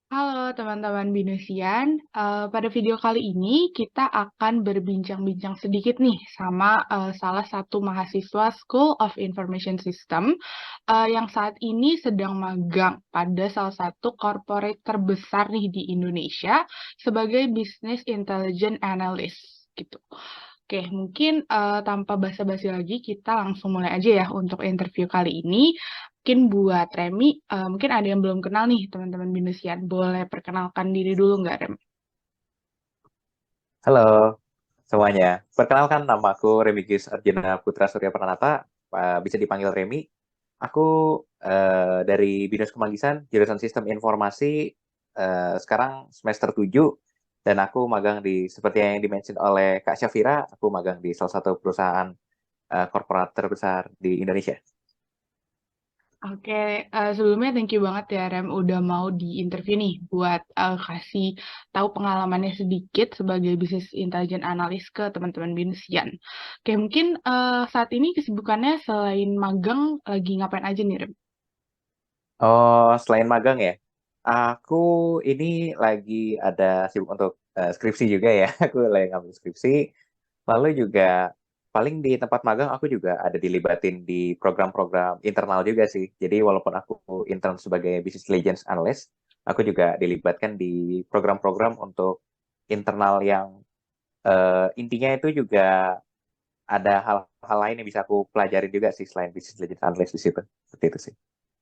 Halo teman-teman Binesian, pada video kali ini kita akan berbincang-bincang sedikit nih sama salah satu mahasiswa School of Information System yang saat ini sedang magang pada salah satu corporate terbesar nih di Indonesia sebagai Business Intelligence Analyst gitu. Oke, mungkin tanpa basa-basi lagi kita langsung mulai aja ya untuk interview kali ini. Mungkin buat Remi, mungkin ada yang belum kenal nih teman-teman Binesian. Boleh perkenalkan diri dulu nggak, Rem? Halo semuanya, perkenalkan nama aku Remigius Arjuna Putra Surya Pranata, bisa dipanggil Remi. Aku dari Binus Kemanggisan, jurusan Sistem Informasi, sekarang semester 7, dan aku magang seperti yang dimention oleh Kak Syafira, aku magang di salah satu perusahaan korporat terbesar di Indonesia. Oke, sebelumnya thank you banget ya Rem udah mau di-interview nih buat kasih tahu pengalamannya sedikit sebagai Business Intelligence Analyst ke teman-teman Binesian. Oke, mungkin saat ini kesibukannya selain magang lagi ngapain aja nih, Rem? Oh, selain magang ya, aku ini lagi ada sibuk untuk skripsi juga ya, aku lagi ngambil skripsi. Lalu juga paling di tempat magang aku juga ada dilibatin di program-program internal juga sih. Jadi walaupun aku intern sebagai Business Intelligence Analyst, aku juga dilibatkan di program-program untuk internal yang intinya itu juga ada hal-hal lain yang bisa aku pelajari juga sih selain Business Intelligence Analyst di situ. Seperti itu sih.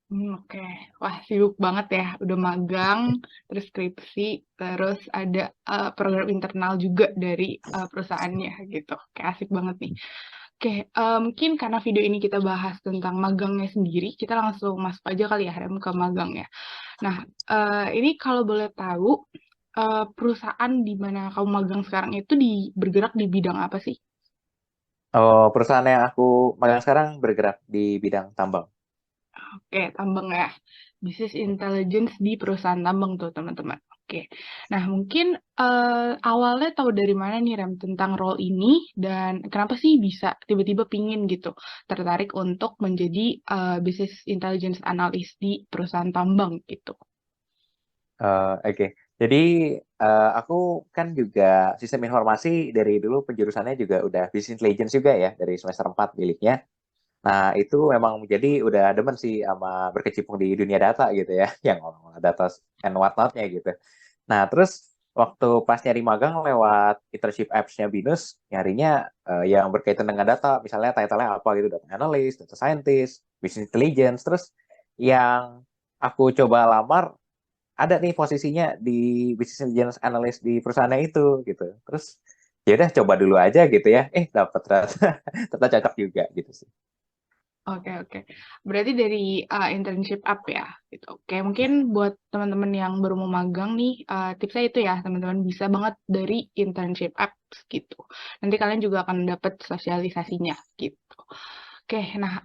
Oke. Wah, sibuk banget ya. Udah magang, terus skripsi, terus ada program internal juga dari perusahaannya gitu. Kayak asik banget nih. Oke, mungkin karena video ini kita bahas tentang magangnya sendiri, kita langsung masuk aja kali ya, Rem, ke magangnya. Nah, ini kalau boleh tahu, perusahaan di mana kamu magang sekarang itu bergerak di bidang apa sih? Oh, perusahaan yang aku magang sekarang bergerak di bidang tambang. Oke, tambang ya. Business intelligence di perusahaan tambang tuh, teman-teman. Oke. Nah, mungkin awalnya tahu dari mana nih, Rem, tentang role ini dan kenapa sih bisa tiba-tiba pingin gitu, tertarik untuk menjadi business intelligence analyst di perusahaan tambang gitu. Oke. Jadi aku kan juga sistem informasi dari dulu penjurusannya juga udah business intelligence juga ya dari semester 4 miliknya. Nah, itu memang jadi udah demen sih sama berkecimpung di dunia data gitu ya, yang orang data and whatnot-nya gitu. Nah, terus waktu pas nyari magang lewat internship apps-nya Binus, nyarinya yang berkaitan dengan data, misalnya title-nya apa gitu, data analyst, data scientist, business intelligence, terus yang aku coba lamar ada nih posisinya di business intelligence analyst di perusahaannya itu gitu. Terus ya udah coba dulu aja gitu ya. Dapat ternyata ternyata cocok juga gitu sih. Oke, oke. Berarti dari internship up ya, gitu. Oke, mungkin buat teman-teman yang baru mau magang nih, tipsnya itu ya, teman-teman bisa banget dari internship apps gitu. Nanti kalian juga akan dapat sosialisasinya gitu. Oke, nah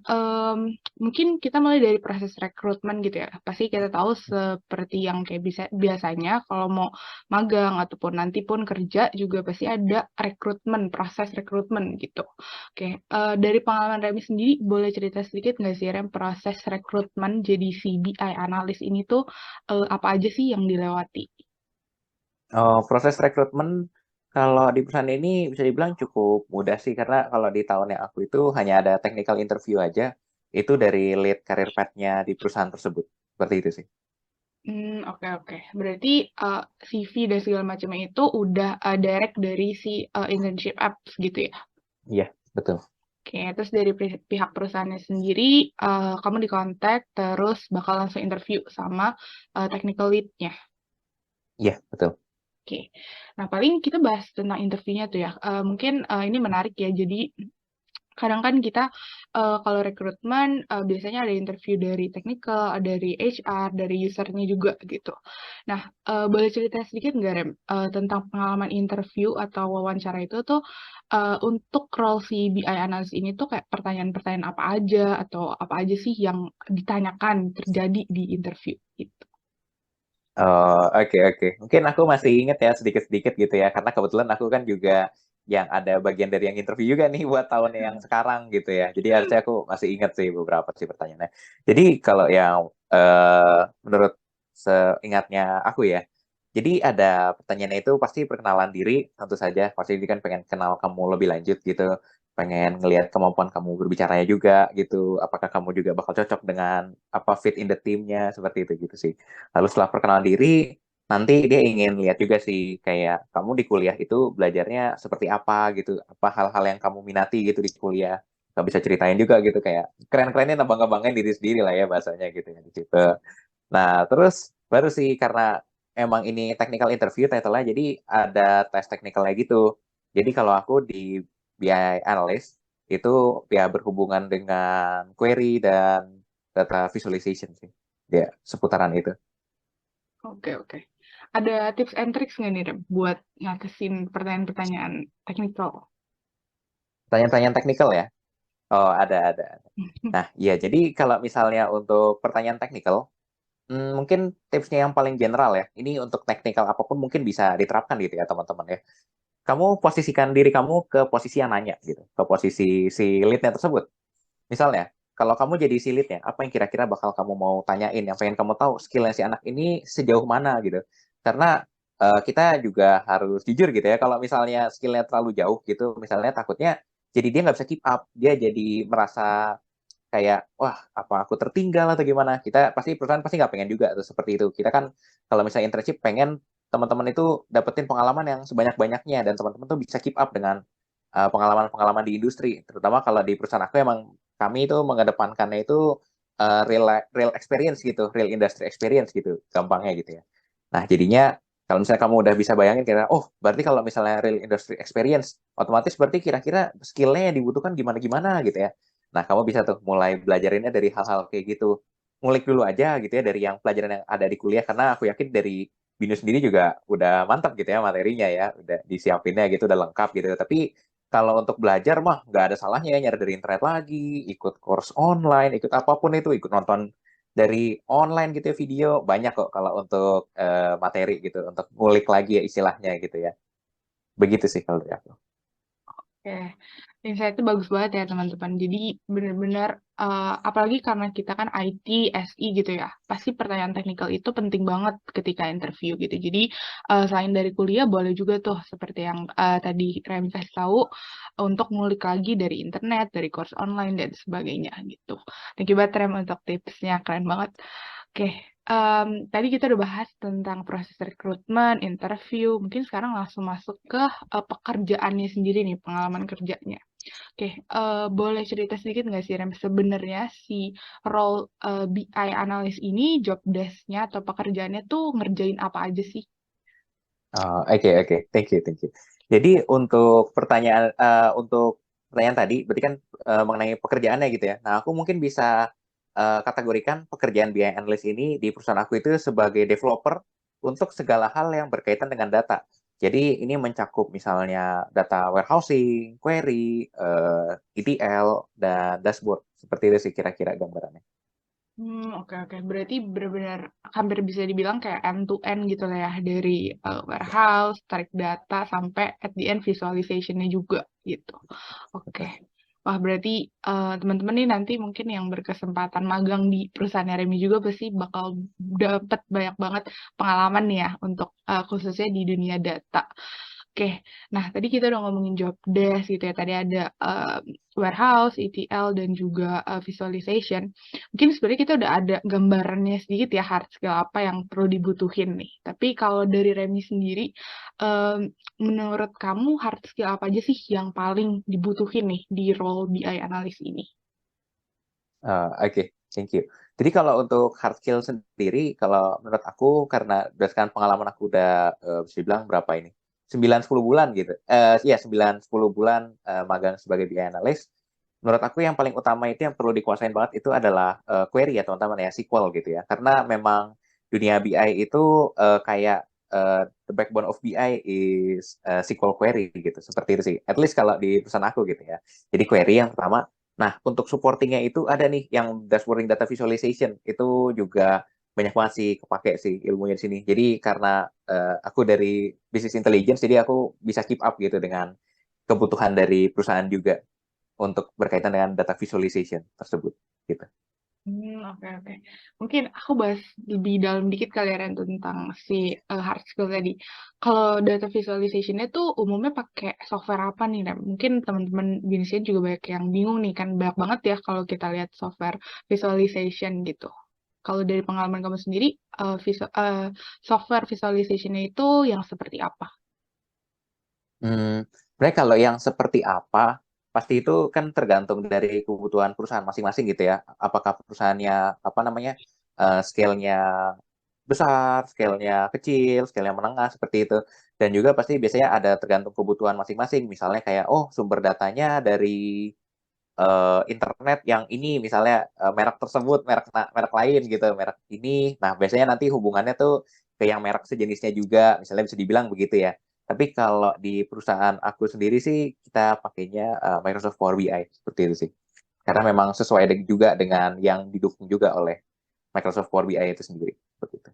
mungkin kita mulai dari proses rekrutmen gitu ya. Pasti kita tahu seperti yang kayak bisa biasanya kalau mau magang ataupun nanti pun kerja juga pasti ada rekrutmen, proses rekrutmen gitu. Oke, dari pengalaman Remi sendiri, boleh cerita sedikit nggak sih, Rem, proses rekrutmen jadi CBI analis ini tuh apa aja sih yang dilewati? Proses rekrutmen kalau di perusahaan ini bisa dibilang cukup mudah sih karena kalau di tahun yang aku itu hanya ada technical interview aja itu dari lead career path-nya di perusahaan tersebut. Seperti itu sih. Oke, oke. Berarti CV dan segala macamnya itu udah direct dari si internship apps gitu ya? Iya, betul. Oke, terus dari pihak perusahaannya sendiri, kamu dikontak, terus bakal langsung interview sama technical lead-nya. Iya, betul. Oke, nah paling kita bahas tentang interviewnya tuh ya. Mungkin ini menarik ya. Jadi kadang kan kita kalau rekrutmen biasanya ada interview dari technical, dari HR, dari usernya juga gitu. Nah, boleh cerita sedikit nggak Rem tentang pengalaman interview atau wawancara itu tuh untuk role si BI analyst ini tuh kayak pertanyaan-pertanyaan apa aja atau apa aja sih yang ditanyakan terjadi di interview gitu. Oke, oke. Mungkin aku masih inget ya sedikit-sedikit gitu ya, karena kebetulan aku kan juga yang ada bagian dari yang interview juga nih buat tahun yang sekarang gitu ya. Jadi harusnya aku masih inget sih beberapa sih pertanyaannya. Jadi kalau yang menurut seingatnya aku ya. Jadi ada pertanyaannya itu pasti perkenalan diri, tentu saja. Pasti dia kan pengen kenal kamu lebih lanjut gitu. Pengen ngelihat kemampuan kamu berbicaranya juga gitu. Apakah kamu juga bakal cocok dengan apa fit in the teamnya seperti itu gitu sih. Lalu setelah perkenalan diri, nanti dia ingin lihat juga sih kayak kamu di kuliah itu belajarnya seperti apa gitu. Apa hal-hal yang kamu minati gitu di kuliah. Gak bisa ceritain juga gitu kayak keren-kerennya bangga-banggain diri sendiri lah ya bahasanya gitu ya di situ. Nah, terus baru sih karena emang ini technical interview title-nya, jadi ada tes teknikalnya gitu. Jadi kalau aku di BI Analyst, itu ya berhubungan dengan query dan data visualization sih. Ya, seputaran itu. Oke, oke. Ada tips and tricks nggak nih, Rem, buat ngatasin pertanyaan-pertanyaan teknikal? Pertanyaan-pertanyaan teknikal ya? Oh, ada. Nah, iya, jadi kalau misalnya untuk pertanyaan teknikal, mungkin tipsnya yang paling general ya. Ini untuk teknikal apapun mungkin bisa diterapkan gitu ya, teman-teman ya. Kamu posisikan diri kamu ke posisi yang nanya gitu, ke posisi si lead-nya tersebut. Misalnya, kalau kamu jadi si lead-nya, apa yang kira-kira bakal kamu mau tanyain, yang pengen kamu tahu skill-nya si anak ini sejauh mana gitu. Karena kita juga harus jujur gitu ya, kalau misalnya skill-nya terlalu jauh gitu, misalnya takutnya jadi dia nggak bisa keep up, dia jadi merasa kayak wah apa aku tertinggal atau gimana, kita pasti perusahaan pasti nggak pengen juga tuh seperti itu. Kita kan kalau misalnya internship pengen teman-teman itu dapetin pengalaman yang sebanyak-banyaknya dan teman-teman tuh bisa keep up dengan pengalaman-pengalaman di industri, terutama kalau di perusahaan aku emang kami itu mengedepankannya itu real real experience gitu, real industry experience gitu gampangnya gitu ya. Nah jadinya kalau misalnya kamu udah bisa bayangin kira oh berarti kalau misalnya real industry experience otomatis berarti kira-kira skillnya yang dibutuhkan gimana-gimana gitu ya. Nah, kamu bisa tuh mulai belajarinnya dari hal-hal kayak gitu. Ngulik dulu aja gitu ya dari yang pelajaran yang ada di kuliah, karena aku yakin dari Binus sendiri juga udah mantap gitu ya materinya ya, udah disiapinnya gitu, udah lengkap gitu. Tapi kalau untuk belajar mah nggak ada salahnya ya nyari dari internet lagi, ikut course online, ikut apapun itu, ikut nonton dari online gitu ya video, banyak kok kalau untuk materi gitu, untuk ngulik lagi ya istilahnya gitu ya. Begitu sih kalau dari aku. Oke, insight itu bagus banget ya teman-teman. Jadi benar-benar apalagi karena kita kan IT, SI gitu ya, pasti pertanyaan teknikal itu penting banget ketika interview gitu. Jadi selain dari kuliah boleh juga tuh seperti yang tadi Remi kasih tahu untuk ngulik lagi dari internet, dari course online dan sebagainya gitu. Thank you banget Rem untuk tipsnya, keren banget. Oke, tadi kita udah bahas tentang proses rekrutmen, interview. Mungkin sekarang langsung masuk ke pekerjaannya sendiri nih, pengalaman kerjanya. Oke, boleh cerita sedikit nggak sih, Rem? Sebenarnya si role BI analis ini, job desk-nya atau pekerjaannya tuh ngerjain apa aja sih? Oke, thank you. Jadi untuk pertanyaan tadi, berarti kan mengenai pekerjaannya gitu ya. Nah, aku mungkin bisa kategorikan pekerjaan BI analyst ini di perusahaan aku itu sebagai developer untuk segala hal yang berkaitan dengan data. Jadi ini mencakup misalnya data warehousing, query, ETL, dan dashboard. Seperti itu sih kira-kira gambarannya. Oke, oke. Berarti benar-benar hampir bisa dibilang kayak end to end gitu lah ya, dari warehouse, tarik data, sampai at the end visualization-nya juga gitu. Oke. Betul. Wah, berarti teman-teman nih nanti mungkin yang berkesempatan magang di perusahaan Remi juga pasti bakal dapat banyak banget pengalaman nih ya untuk khususnya di dunia data. Oke, nah tadi kita udah ngomongin job desk gitu ya. Tadi ada warehouse, ETL, dan juga visualization. Mungkin sebenarnya kita udah ada gambarannya sedikit ya hard skill apa yang perlu dibutuhin nih. Tapi kalau dari Remi sendiri, em, menurut kamu hard skill apa aja sih yang paling dibutuhin nih di role BI analis ini? Oke, thank you. Jadi kalau untuk hard skill sendiri, kalau menurut aku karena berdasarkan pengalaman aku udah bisa dibilang berapa ini? 9-10 bulan gitu. Iya 9-10 bulan magang sebagai BI analyst. Menurut aku yang paling utama itu yang perlu dikuasain banget itu adalah query ya teman-teman ya, SQL gitu ya. Karena memang dunia BI itu kayak the backbone of BI is SQL query gitu. Seperti itu sih. At least kalau di perusahaan aku gitu ya. Jadi query yang pertama. Nah, untuk supportingnya itu ada nih yang dashboarding data visualization itu juga banyak banget sih kepake sih ilmunya di sini. Jadi karena aku dari business intelligence, jadi aku bisa keep up gitu dengan kebutuhan dari perusahaan juga untuk berkaitan dengan data visualization tersebut. Gitu. Oke oke. Mungkin aku bahas lebih dalam dikit kali ya Ren tentang si hard skill tadi. Kalau data visualization-nya tuh umumnya pakai software apa nih Ren? Mungkin teman-teman di Indonesia juga banyak yang bingung nih kan banyak banget ya kalau kita lihat software visualization gitu. Kalau dari pengalaman kamu sendiri, software visualization-nya itu yang seperti apa? Sebenarnya kalau yang seperti apa, pasti itu kan tergantung dari kebutuhan perusahaan masing-masing gitu ya. Apakah perusahaannya apa namanya scale-nya besar, scale-nya kecil, scale-nya menengah seperti itu. Dan juga pasti biasanya ada tergantung kebutuhan masing-masing. Misalnya kayak oh sumber datanya dari internet yang ini misalnya merek tersebut, merek lain gitu, merek ini. Nah, biasanya nanti hubungannya tuh ke yang merek sejenisnya juga, misalnya bisa dibilang begitu ya. Tapi kalau di perusahaan aku sendiri sih kita pakainya Microsoft Power BI seperti itu sih. Karena memang sesuai juga dengan yang didukung juga oleh Microsoft Power BI itu sendiri. Seperti itu.